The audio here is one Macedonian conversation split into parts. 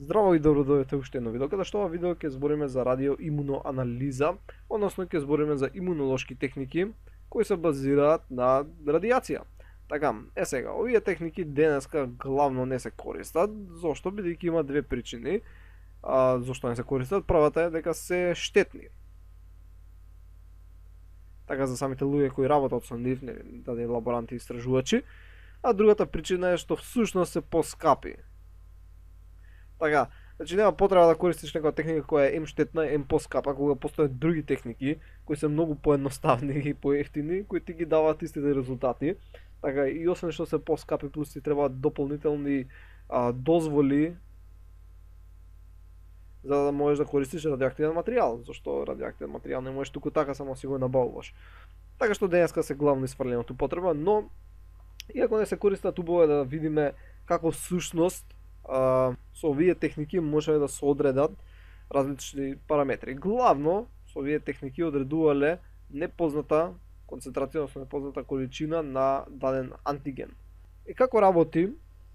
Здраво и добро дојдете уште едно видео, каде што ова видео ќе збориме за радиоимуноанализа, односно ќе збориме за имунолошки техники кои се базираат на радијација. Така, сега, овие техники денеска главно не се користат, зошто бидејќи има две причини. Зошто не се користат? Првата е дека се штетни. Така за самите луѓе кои работат со нив, дадени лаборанти и истражувачи, а другата причина е што всушност се поскапи. Така, значи нема потреба да користиш некоја техника која е ем штетна, ем поскапа, кога постојат други техники кои се многу поедноставни и поевтини, кои ти ги даваат истите резултати. Така и освен што се поскапи, плюс ти требаат дополнителни дозволи за да можеш да користиш радиоактивен материјал, зашто радиоактивен материјал не можеш туку така само си го набавуваш. Така што денеска се главно исфрленото потреба, но иако не се користат, убаво е да видиме како всушност со овие техники може да се одредат различни параметри. Главно со овие техники одредувале непозната концентрација, односно непозната количина на даден антиген. И како работи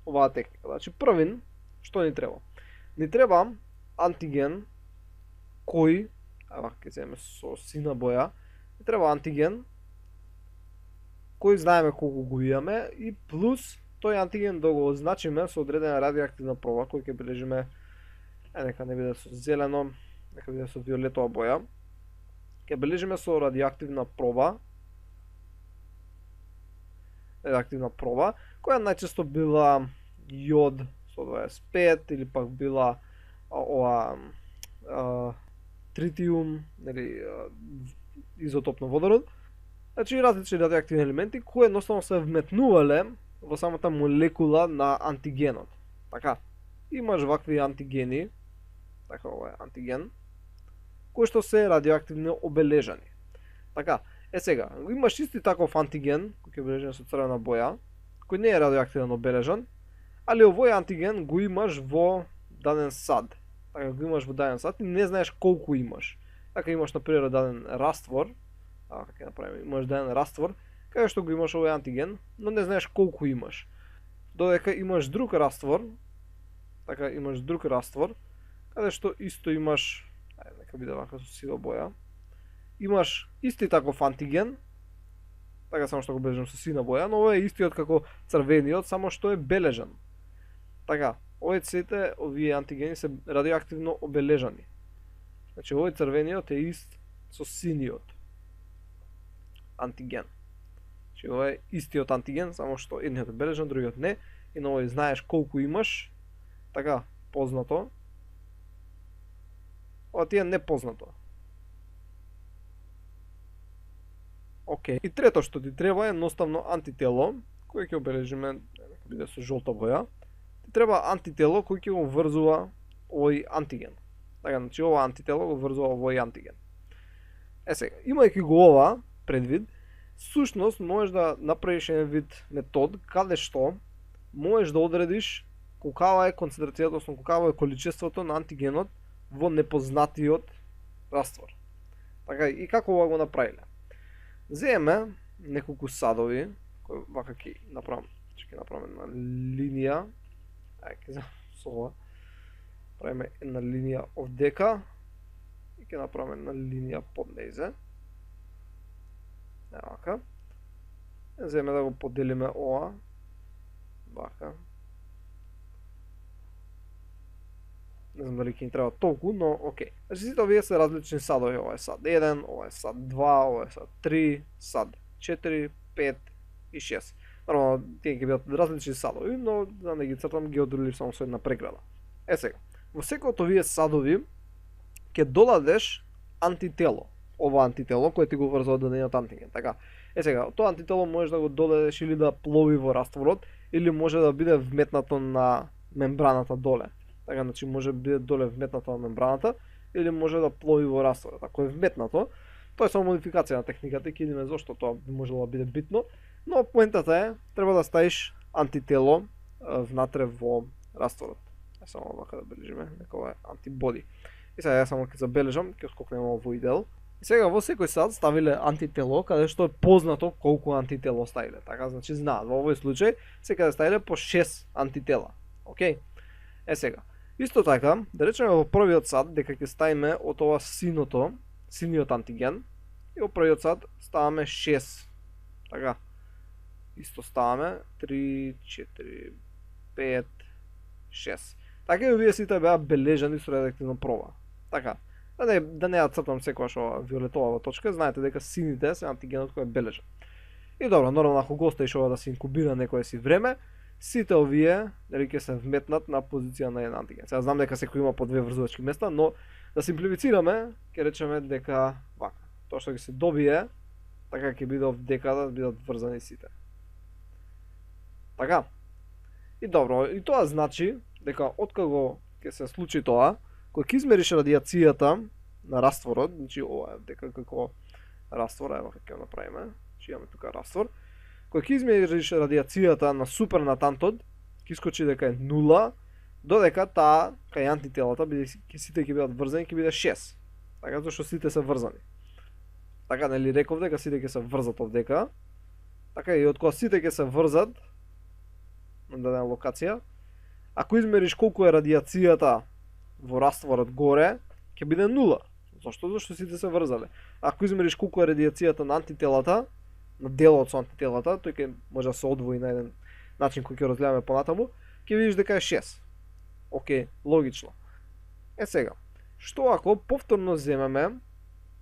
оваа техника? Значи првин, што ни треба? Ни треба антиген кој, ќе земеме со сина боја, ни треба антиген кој знаеме колку го имаме и плюс тој антиген да го означиме со одредена радиоактивна проба кој ќе бележиме, нека не биде со зелено, нека биде со виолетова боја. Ќе бележиме со радиоактивна проба, која најчесто била јод со 25 или пак била ова тритиум, нели изотоп на водород. Значи различни радиоактивни елементи кои едноставно се вметнувале во самата молекула на антигенот. Така, имаш вакви антигени, така ова е антиген, кои што се радиоактивно обележани. Така, сега, имаш исти таков антиген, кој е обележен со црвена боја, кој не е радиоактивно обележан, али овој антиген го имаш во даден сад. Така, го имаш во даден сад и не знаеш колку имаш. Така, имаш, например, даден раствор, како направиме, имаш даден раствор, каде што го имаш овој антиген, но не знаеш колку имаш. Додека имаш друг раствор, така имаш друг раствор, каде што исто имаш, нека биде вака со сива боја, имаш исти таков антиген, така само што го бележам со сина боја, но овој е истиот како црвениот, само што е бележан. Така, сите овие антигени се радиоактивно обележани. Значи овој црвениот е ист со синиот антиген. Значи ова е истиот антиген, само што едниот е бележан, другиот не, и на овој знаеш колку имаш, така, познато. Ова ти е непознато. Океј. И трето што ти треба е едноставно антитело, кој ќе обележиме, нека биде со жолта боја. Ти треба антитело кој ќе го врзува овој антиген. Така, значи ова антитело го врзува овој антиген. Сега, имајќи го ова предвид, всушност можеш да направиш еден вид метод каде што можеш да одредиш колкава е концентрацијата, односно колкава е количеството на антигенот во непознатиот раствор. Така, и како ова го направиле? Земеме неколку садови, кои вака ќе направам, ќе направиме една линија, ќе со ова, правиме една линија овдека и ќе направиме една линија под нејзе. Вака. Земеме да го поделиме ова. Вака. Не знам дали ќе ни треба толку, но окей. Значи сите овие се различни садови. Ова е сад 1, ова е сад 2, ова е сад 3, сад 4, 5 и 6. Нормално, тие ќе бидат различни садови, но за да ги цртам ги одрулив само со една преграда. Сега, во секој од овие садови ќе додадеш антитело. Ова антитело кој ти го врзува дадениот антиген. Така. Сега, тоа антитело можеш да го додадеш или да плови во растворот, или може да биде вметнато на мембраната доле. Така, значи може да биде доле вметнато на мембраната, или може да плови во растворот. Ако е вметнато, тоа е само модификација на техниката и ќе видиме зошто тоа би можело да биде битно, но поентата е треба да ставиш антитело внатре во растворот. Само вака да бележиме, нека ова е антибоди. И сега ја само ќе забележам, ќе скокнеме во идел. И сега во секој сад ставиле антитело, каде што е познато колку антитело ставиле. Така, значи знаат, во овој случај секаде ставиле по 6 антитела. Океј? Сега, Исто така, да речеме во првиот сад дека ќе ставиме од ова синиот антиген, и во првиот сад ставаме 6. Така. Исто ставаме 3, 4, 5, 6. Така и овие сите беа бележани со редактивна проба. Така. Да не ја цртам секогаш ова виолетовава точка, знаете дека сините се антигенот кој е бележан. И добро, нормално ако го оставиш ова да се инкубира некое си време, сите овие дали ќе се вметнат на позиција на еден антиген. Сега знам дека секој има по две врзувачки места, но да симплифицираме, ќе речеме дека вака. Тоа што ќе се добие, така ќе биде дека да бидат врзани сите. Така. И добро, и тоа значи дека откако ќе се случи тоа, кога ќе измериш радиацијата на растворот, значи ова е дека како раствор, ево ќе го направиме. Значи имаме тука раствор. Кога ќе измериш радиацијата на супернатантот, ќе искочи дека е 0, додека таа кај антителата бидејќи сите ќе бидат врзани, ќе биде 6. Така зашто сите се врзани. Така нели реков дека сите ќе се врзат овдека. Така и од кога сите ќе се врзат на дадена локација, ако измериш колку е радиацијата во растворот горе, ќе биде 0. Зошто? Зашто сите се врзале. Ако измериш колку е радиацијата на антителата, на делот со антителата, тој ќе може да се одвои на еден начин кој ќе разгледаме понатаму, ќе видиш дека е 6. Океј, логично. Е сега, што ако повторно земеме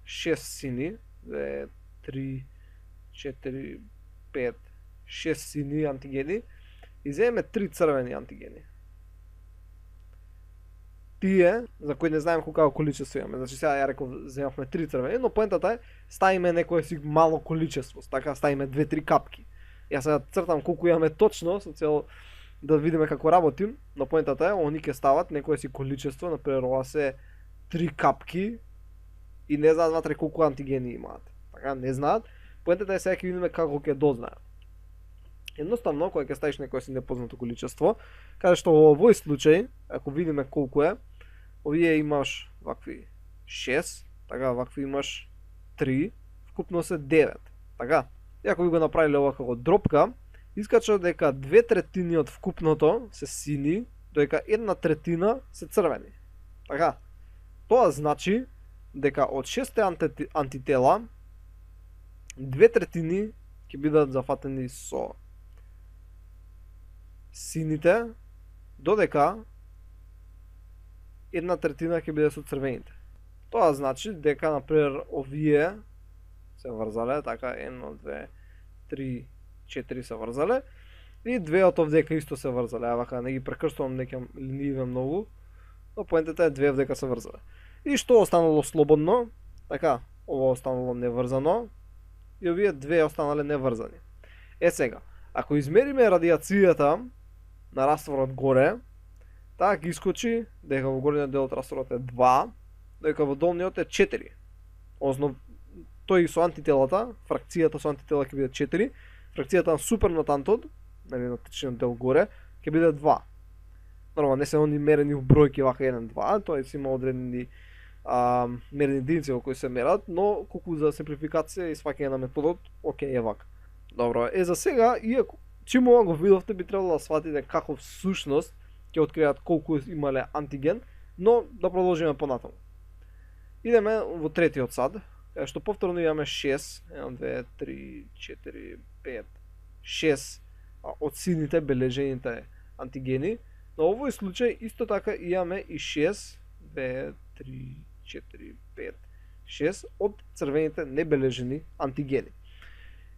6 сини, 2, 3, 4, 5, 6 сини антигени и земеме 3 црвени антигени? Тие, за кои не знаеме колку количество имаме, значи сега ја реков земавме 3 црвени, но поентата е ставиме некое си мало количество, така ставиме 2-3 капки. Јас сега цртам колку имаме точно со цел да видиме како работим, но поентата е они ќе стават некое си количество, например ова се 3 капки и не знаат ватре колку антигени имаат. Така не знаат. Поентата е сега ќе видиме како ќе дознаат. Едноставно кога ќе ставиш некое си непознато количество, каде што во овој случај, ако видиме колку е, овие имаш вакви 6, така вакви имаш 3, вкупно се 9. Така. И ако ви го направиле ова како дропка, искача дека 2/3 од вкупното се сини, додека 1/3 се црвени. Така. Тоа значи дека од 6 антитела 2/3 ќе бидат зафатени со сините, додека 1/3 ќе биде со црвените. Тоа значи дека, например, овие се врзале, така 1, 2, 3, 4 се врзале и две од овдека исто се врзале. Вака не ги прекрстувам, не ќе линиве многу, но поентата е две овдека се врзале. И што останало слободно, така, ова останало неврзано и овие две останале неврзани. Е сега, ако измериме радиацијата на растворот горе, таа ќе искочи дека во горниот дел од растворот е 2, дека во долниот е 4. Односно тој со антителата, фракцијата со антитела ќе биде 4, фракцијата на супернатантот, нели на течниот дел горе, ќе биде 2. Нормално не се они мерени в бројки вака 1-2, тоа се има одредени мерени единици во кои се мерат, но колку за симплификација и сваќање на методот, окей е вака. Добро, за сега, иако чим ова го видовте, би требало да сватите како всушност ќе откријат колку имале антиген, но да продолжиме понатаму. Идеме во третиот сад, каде што повторно имаме 6, 1, 2, 3, 4, 5, 6 од сините бележените антигени. На овој случај исто така имаме и 6, 2, 3, 4, 5, 6 од црвените небележени антигени.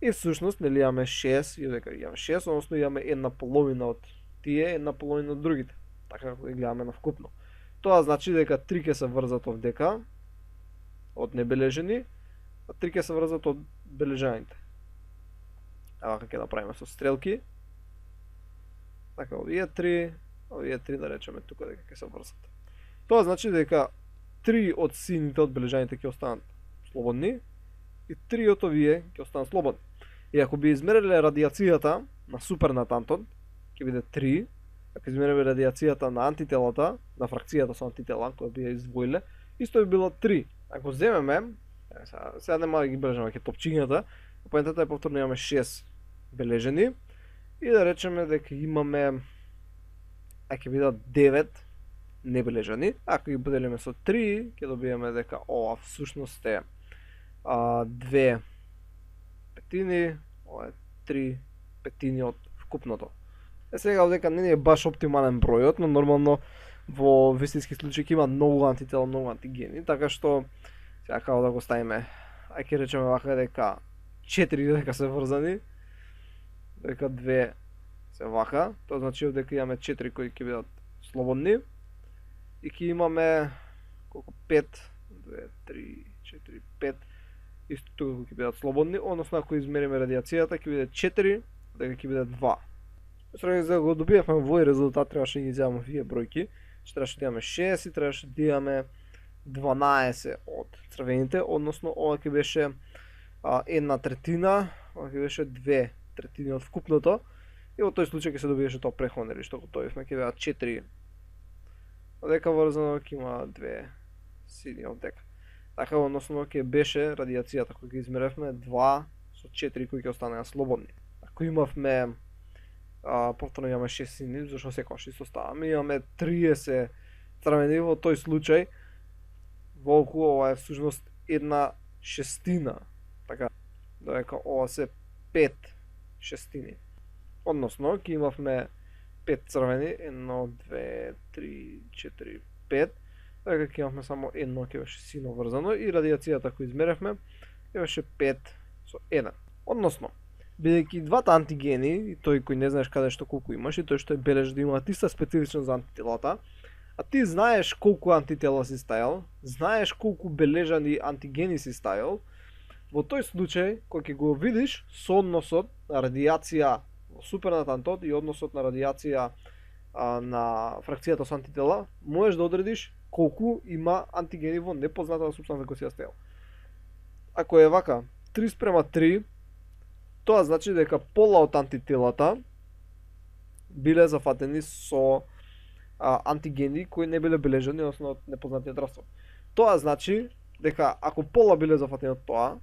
И всушност нели имаме 6, и дека имаме 6, односно имаме една половина од тие, една половина од другите. Така како ги гледаме на вкупно. Тоа значи дека 3 ќе се врзат овдека од небележени, а 3 ќе се врзат од бележаните. Ева како ќе направиме со стрелки. Така, овие 3 да речеме тука дека ќе се врзат. Тоа значи дека 3 од сините од бележаните ќе останат слободни и 3 од овие ќе останат слободни. И ако би измериле радиацијата на супернатантот, ќе биде 3, ако измериме радиацијата на антителата, на фракцијата со антитела, која би ја издвоиле, исто би било 3. Ако земеме, сега нема да ги бележаме ќе топчињата, поентата е повторно имаме 6 бележени и да речеме дека имаме ќе бидат 9 небележани. Ако ги поделиме со 3, ќе добиеме дека ова всушност е 2 петини, ова е 3 петини од вкупното. Сега дека не е баш оптимален бројот, но нормално во вистински случаи има многу антитела, многу антигени, така што сега како да го ставиме, ќе речеме вака дека 4 дека се врзани, дека 2 се вака, тоа значи дека имаме 4 кои ќе бидат слободни и ќе имаме колку 5, 2, 3, 4, 5 исто тука кои ќе бидат слободни, односно ако измериме радиацијата ќе биде 4, дека ќе биде 2. За да го добиевме овој резултат требаше да ги земаме овие бројки, што требаше да имаме 6 и требаше да имаме 12 од црвените, односно ова ќе беше 1/3, ова ќе беше 2/3 од вкупното и во тој случај ќе се добиеше тоа преходно или што го добивме ќе беа 4 одека врзано ќе има 2 сини одека. Така односно ќе беше радиацијата која ќе измеревме 2 со 4 кои ќе останаа слободни. Ако имавме повторно имаме 6 сини, зашто секогаш исто ставаме, имаме 30 црвени, во тој случај волку ова е всушност 1/6, така, додека ова се 5 шестини. Односно, ќе имавме 5 црвени, 1, 2, 3, 4, 5, така ќе имавме само едно ќе беше сино врзано и радиацијата која измеревме ќе беше 5 со 1. Односно, бидејќи двата антигени, и тој кој не знаеш каде што колку имаш, и тој што е бележ да имаат иста специфичност за антителата, а ти знаеш колку антитела си ставил, знаеш колку бележани антигени си ставил, во тој случај, кој ќе го видиш со односот на радиација во супернатантот и односот на радиација на фракцијата со антитела, можеш да одредиш колку има антигени во непознатата супстанца која си ја ставил. Ако е вака 3:3, тоа значи дека пола од антителата биле зафатени со антигени кои не биле бележани, односно од непознатиот раствор. Тоа значи дека ако пола биле зафатени од тоа,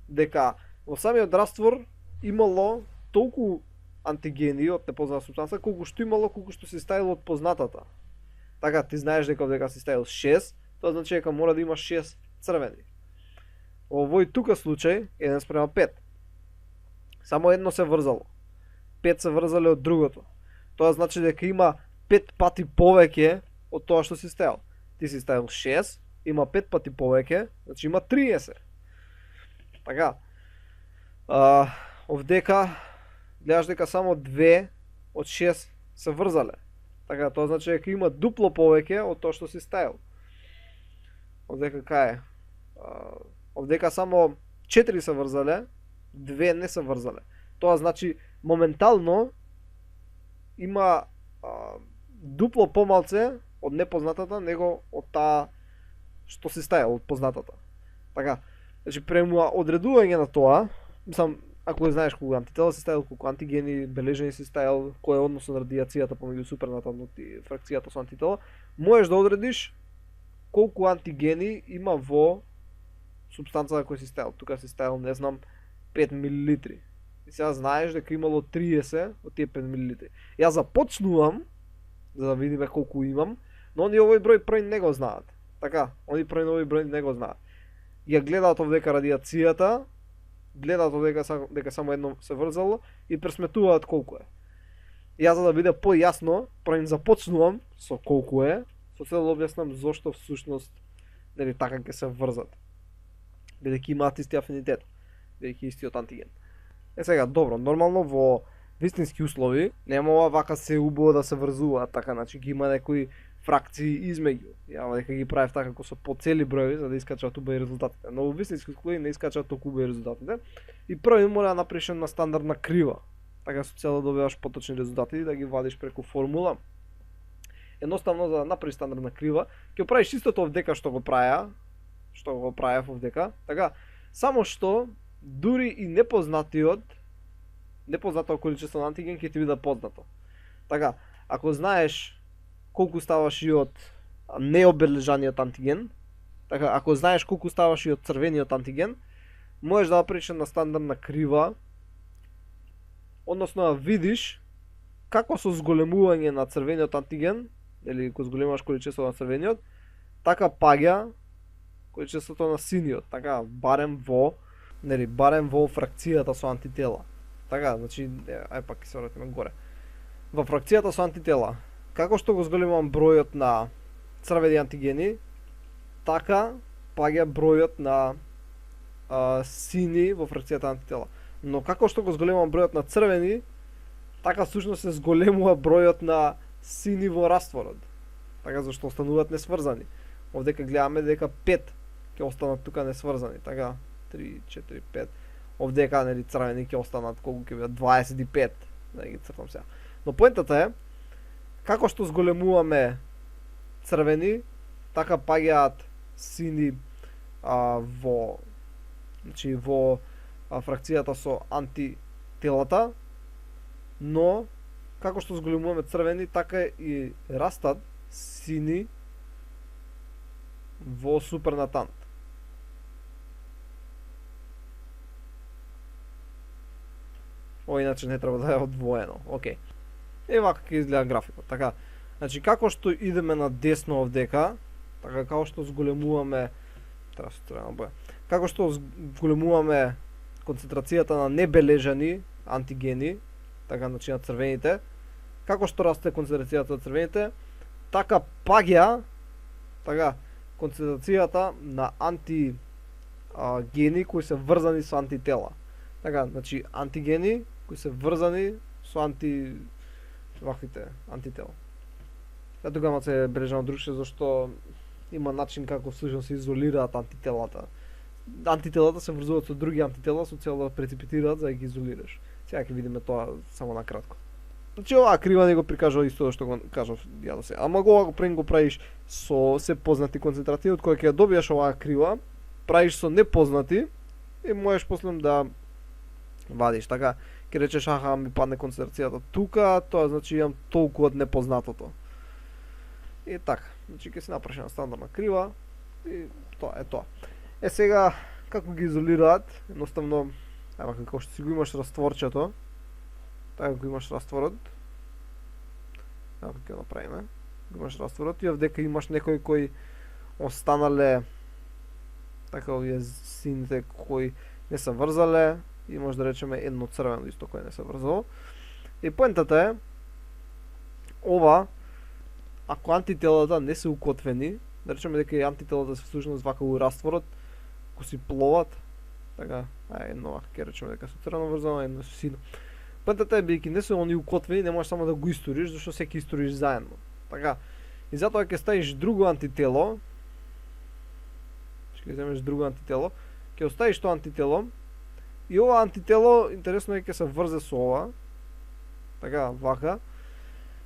дека во самиот раствор имало толку антигени од непозната супстанца колку што си ставил од познатата. Така, ти знаеш дека дека си ставил 6, тоа значи дека мора да има 6 црвени. Во овој тука случај 1:5. Само едно се врзало. 5 се врзале од другото. Тоа значи дека има 5 пати повеќе од тоа што си ставил. Ти си ставил 6, има 5 пати повеќе, значи има 30. Така. Овдека гледаш дека само 2 од 6 се врзале. Така, тоа значи дека има дупло повеќе од тоа што си ставил. Овдека кај е? Овдека само 4 се врзале, 2 не се врзале. Тоа значи моментално има дупло помалце од непознатата него од таа што си ставил од познатата. Така, значи премуа одредување на тоа, мислам, ако знаеш колку антитела си ставил, колку антигени бележени си ставил, кој е односот на радиацијата помеѓу супернатантот и фракцијата со антитела, можеш да одредиш колку антигени има во супстанцата која си ставил. Тука си ставил, не знам, 5 мл. И сега знаеш дека имало 30 од тие 5 мл. Јас започнувам, за да видиме колку имам, но они овој број први не го знаат. Така, они први овој број не го знаат. Ја гледаат овдека радиацијата, гледаат овдека дека само едно се врзало и пресметуваат колку е. Јас за да биде појасно, први започнувам со колку е, со цел да објаснам зошто всушност нели така ќе се врзат. Бидејќи имаат исти афинитет, бидејќи истиот антиген. Сега, добро, нормално во вистински услови нема ова вака се убаво да се врзуваат, така, значи ги има некои фракции измеѓу. Ја дека ги правев така како со поцели броеви за да искачаат убави резултатите. Но во вистински услови не искачаат толку убави резултатите. И први мора да направиш една стандардна крива, така со цел да добиваш поточни резултати и да ги вадиш преку формула. Едноставно за да направиш стандардна крива, ќе правиш истото овдека што го правев овдека, така, само што дури и непознатото количество на антиген ќе ти биде познато. Така, ако знаеш колку ставаш и од необележаниот антиген, така, ако знаеш колку ставаш и од црвениот антиген, можеш да направиш на стандардна крива, односно да видиш како со зголемување на црвениот антиген или кога зголемуваш количеството на црвениот, така паѓа количеството на синиот, така барем во фракцијата со антитела. Така, значи, ај пак ќе се вратиме горе. Во фракцијата со антитела, како што го зголемувам бројот на црвени антигени, така паѓа бројот на сини во фракцијата антитела. Но како што го зголемувам бројот на црвени, така всушност се зголемува бројот на сини во растворот. Така зашто остануваат несврзани. Овдека гледаме дека 5 ќе останат тука несврзани, така 3, 4, 5. Овдека нели црвени ќе останат колку ќе бидат 25, да ги цртам сега. Но поентата е како што зголемуваме црвени, така паѓаат сини во фракцијата со антителата, но како што зголемуваме црвени, така и растат сини во супернатант. Ова иначе не треба да е одвоено. Океј. Вака ќе изгледа графикот. Така, значи како што идеме на десно овдека, така како што зголемуваме како што зголемуваме концентрацијата на небележани антигени, така значи на црвените, како што расте концентрацијата на црвените, така паѓа концентрацијата на антигени кои се врзани со антитела. Така, значи антигени кои се врзани со антитела. Тука се бележано другше зашто има начин како всушност се изолираат антителата. Антителата се врзуваат со други антитела со цел да преципитираат за да ги изолираш. Сега ќе видиме тоа само на кратко. Значи оваа крива не го прикажува исто што го кажав ја до сега. Ама го правиш со се познати концентрации, од кои ќе добиеш оваа крива, правиш со непознати и можеш после да вадиш. Така, ќе речеш аха ми падне концентрацијата тука, тоа значи имам толку од непознатото. И така, значи ќе се направиш една стандардна крива и тоа е тоа. Сега како ги изолираат, едноставно ева како што си го имаш растворчето, така го имаш растворот. Ева како ќе направиме. Го имаш растворот и овдека имаш некои кои останале така овие сините кои не се врзале, и може да речеме едно црвено исто кое не се врзало. И поентата е ова ако антителата не се укотвени, да речеме дека и антителата се всушност вака у растворот, ко си пловат, така, едно ќе речеме дека се црвено врзано, едно со сино. Поентата е бидејќи не се они укотвени, не можеш само да го историш, зашто се ќе историш заедно. Така, и затоа ќе ставиш друго антитело, ќе земеш друго антитело, ќе оставиш тоа антитело, и ова антитело, интересно е ќе се врзе со ова, така, вака.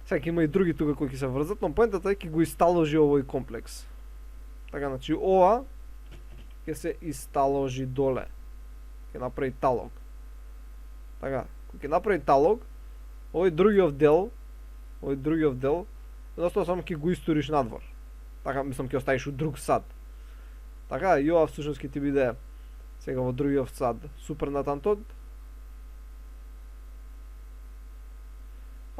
Сега има и други тука кои ќе се врзат, но поентата е ќе го исталожи овој комплекс. Така, значи ова ќе се исталожи доле. Ќе направи талог. Така, кога ќе направи талог, овој другиот дел, едноставно само ќе го историш надвор. Така, мислам ќе оставиш у друг сад. Така, и ова всушност ќе ти биде сега во другиот сад супернатантот.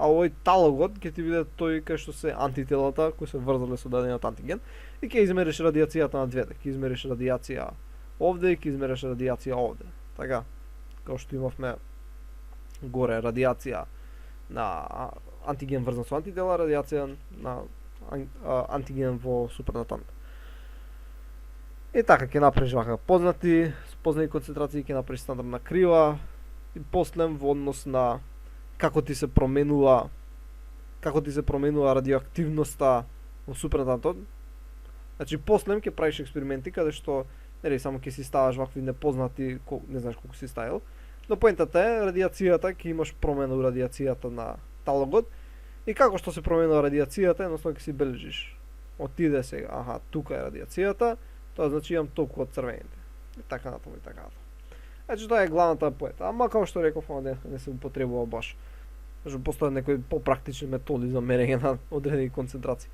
А овој талогот ќе ти биде тој кај што се антителата кои се врзале со дадениот антиген и ќе измериш радијацијата на двете. Ќе измериш радијација овде и ќе измериш радијација овде. Така, како што имавме горе радијација на антиген врзан со антитела, радијација на антиген во супернатант. И така ќе направиш вака познати концентрации, ќе направиш стандардна крива и после во однос на како ти се променува радиоактивноста во супернатантот. Значи после ќе правиш експерименти каде што нели само ќе си ставаш вакви непознати, не знаеш колку си ставил. Но поентата е радијацијата, ќе имаш промена у радијацијата на талогот и како што се променува радијацијата, едноставно ќе си бележиш. Отиде сега, аха, тука е радијацијата, тоа значи имам толку од црвените. И така натаму и така натаму. Значи тоа е главната поета. Ама како што реков, не се употребува баш. Зашто постојат некои попрактични методи за мерење на одредени концентрации.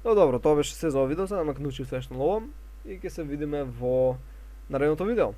Но добро, тоа беше се за овој видео, сега научив се нешто ново и ќе се видиме во наредното видео.